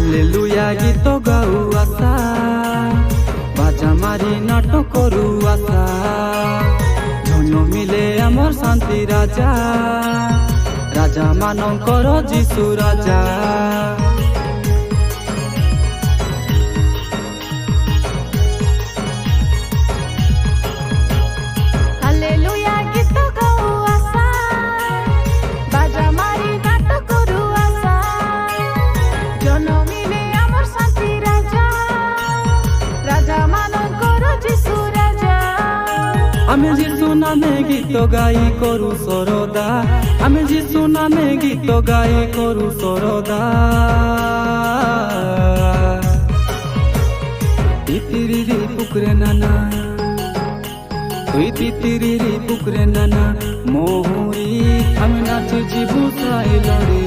Hallelujah গীত গাও আশা, বাজা মারি নাটক করু আশা, জন্মিলে আমার শান্তি রাজা, রাজা মানଙ୍କର যিশু রাজা। হালেলুয়া গীত গাও আশা, বাজা মারি নাটক করু আশা, জন্মিলে আমার শান্তি রাজা, রাজা মানଙ୍କର যিশু রাজা। আমি যিশু নামে গীত গাই করু সরদা, আমি যিশু নামে গীত গাই করু সরদা। তিতিরিরি পুকুরে নানা, তুই তিতিরিরি পুকুরে নানা, মোহরি আমি নাচি জীবু সাইলরে।